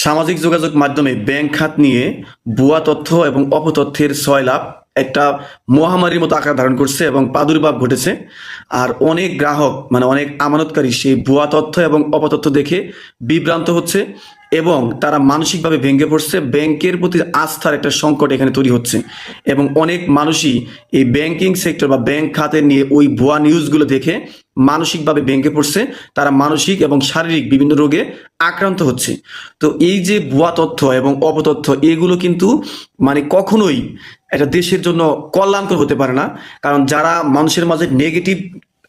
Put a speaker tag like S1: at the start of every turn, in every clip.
S1: সামাজিক যোগাযোগ মাধ্যমে ব্যাংক খাত নিয়ে ভুয়া তথ্য এবং অপতথ্যের সয়লাভ একটা মহামারীর মতো আকার ধারণ করছে এবং প্রাদুর্ভাব ঘটেছে। আর অনেক গ্রাহক অনেক আমানতকারী সেই ভুয়া তথ্য এবং অপতথ্য দেখে বিভ্রান্ত হচ্ছে এবং তারা মানসিকভাবে ভেঙে পড়ছে। ব্যাংকের প্রতি আস্থার একটা সংকট এখানে তৈরি হচ্ছে এবং অনেক মানুষই এই ব্যাংকিং সেক্টর বা ব্যাংক খাতের নিয়ে ওই ভুয়া নিউজগুলো দেখে মানসিকভাবে ভেঙে পড়ছে। তারা মানসিক এবং শারীরিক বিভিন্ন রোগে আক্রান্ত হচ্ছে। তো এই যে ভুয়া তথ্য এবং অপতথ্য এগুলো কিন্তু কখনোই একটা দেশের জন্য কল্যাণকর হতে পারে না। কারণ যারা মানুষের মাঝে নেগেটিভ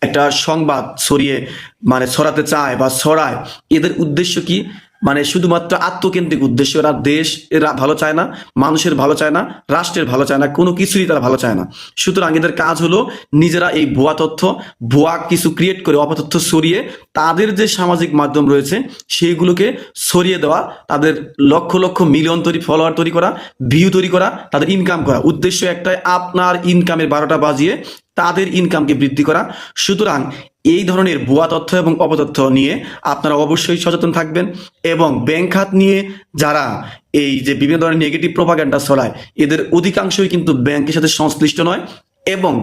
S1: একটা সংবাদ ছড়াতে চায় বা ছড়ায়, এদের উদ্দেশ্য কি? শুধুমাত্র আত্মকেন্দ্রিক উদ্দেশ্য। এরা ভালো চায় না, মানুষের ভালো চায় না, রাষ্ট্রের ভালো চায় না, কোনো কিছুই তারা ভালো চায় না। সুতরাং এদের কাজ হলো নিজেরা এই ভুয়া তথ্য, ভুয়া কিছু ক্রিয়েট করে অপতথ্য ছড়িয়ে তাদের যে সামাজিক মাধ্যম রয়েছে সেইগুলোকে ছড়িয়ে দেওয়া, তাদের লক্ষ লক্ষ মিলিয়ন ফলোয়ার তৈরি করা, ভিউ তৈরি করা, তাদের ইনকাম করা। উদ্দেশ্য একটাই, আপনার ইনকামের 12টা বাজিয়ে তাদের ইনকামকে বৃদ্ধি করা। সুতরাং এই ধরনের ভুয়া তথ্য এবং অপতথ্য নিয়ে আপনারা অবশ্যই সচেতন থাকবেন এবং ব্যাংক খাত নিয়ে যারা এই যে বিভিন্ন ধরনের নেগেটিভ প্রোপাগান্ডা ছড়ায়, এদের অধিকাংশই কিন্তু ব্যাংকের সাথে সংশ্লিষ্ট নয়। এবং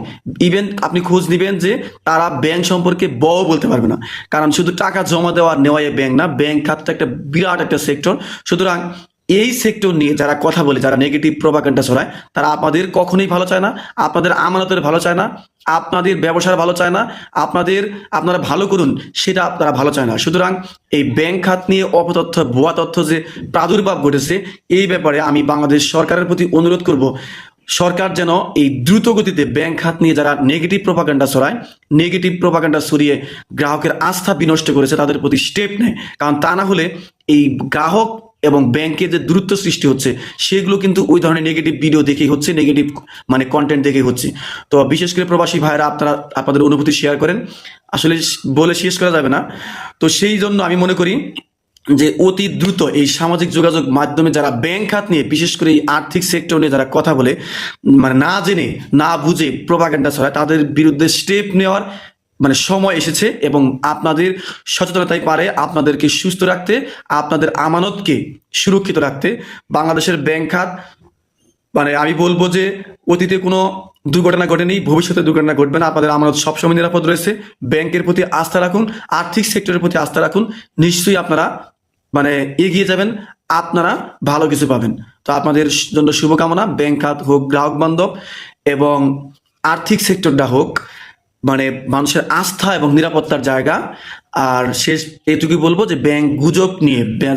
S1: ইভেন আপনি খোঁজ নেবেন যে তারা ব্যাংক সম্পর্কে বলতে পারবে না। কারণ শুধু টাকা জমা দেওয়া নেওয়াই ব্যাংক না, ব্যাংক খাতটা একটা বিরাট একটা সেক্টর। সুতরাং এই সেক্টর নিয়ে যারা কথা বলে, যারা নেগেটিভ প্রোপাগান্ডা ছড়ায়, তারা আপনাদের কখনোই ভালো চায় না, আপনাদের আমানতের ভালো চায় না, আপনাদের ব্যবসার ভালো চায় না, আপনারা ভালো করুন সেটা আপনারা ভালো চায় না। সুতরাং এই ব্যাংক খাত নিয়ে অপতথ্য, ভুয়া তথ্য যে প্রাদুর্ভাব ঘটেছে, এই ব্যাপারে আমি বাংলাদেশ সরকারের প্রতি অনুরোধ করব, সরকার যেন এই দ্রুত গতিতে ব্যাংক খাত নিয়ে যারা নেগেটিভ প্রোপাগান্ডা ছড়ায়, নেগেটিভ প্রোপাগান্ডা ছড়িয়ে গ্রাহকের আস্থা বিনষ্ট করেছে, তাদের প্রতি স্টেপ নেয়। কারণ তা না হলে এই গ্রাহক এবং ব্যাংকে যে দূরত্ব সৃষ্টি হচ্ছে সেগুলো কিন্তু ওই ধরনের নেগেটিভ ভিডিও দেখেই হচ্ছে, নেগেটিভ কন্টেন্ট দেখেই হচ্ছে। তো বিশেষ করে প্রবাসী ভাইরা, আপনারা আপনাদের অনুভূতি শেয়ার করেন, আসলে বলে শেষ করা যাবে না। তো সেই জন্য আমি মনে করি যে অতি দ্রুত এই সামাজিক যোগাযোগ মাধ্যমে যারা ব্যাংক খাত নিয়ে, বিশেষ করে এই আর্থিক সেক্টর নিয়ে যারা কথা বলে, না জেনে না বুঝে প্রোপাগান্ডা ছড়ায়, তাদের বিরুদ্ধে স্টেপ নেওয়ার সময় এসেছে। এবং আপনাদের সচেতনতাই পারে আপনাদেরকে সুস্থ রাখতে, আপনাদের আমানতকে সুরক্ষিত রাখতে। বাংলাদেশের ব্যাংক খাত আমি বলবো যে অতীতে কোনো দুর্ঘটনা ঘটেনি, ভবিষ্যতে দুর্ঘটনা ঘটবে না। আপনাদের আমানত সবসময় নিরাপদ রয়েছে। ব্যাংকের প্রতি আস্থা রাখুন, আর্থিক সেক্টরের প্রতি আস্থা রাখুন, নিশ্চয়ই আপনারা এগিয়ে যাবেন, আপনারা ভালো কিছু পাবেন। তো আপনাদের জন্য শুভকামনা। ব্যাংক খাত হোক গ্রাহক বান্ধব এবং আর্থিক সেক্টরটা হোক মানুষের আস্থা এবং নিরাপত্তার জায়গা। আর শেষ এইটুকুই বলবো যে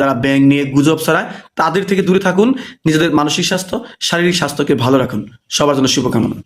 S1: যারা ব্যাংক নিয়ে গুজব ছড়ায় তাদের থেকে দূরে থাকুন, নিজেদের মানসিক স্বাস্থ্য, শারীরিক স্বাস্থ্যকে ভালো রাখুন। সবার জন্য শুভকামনা।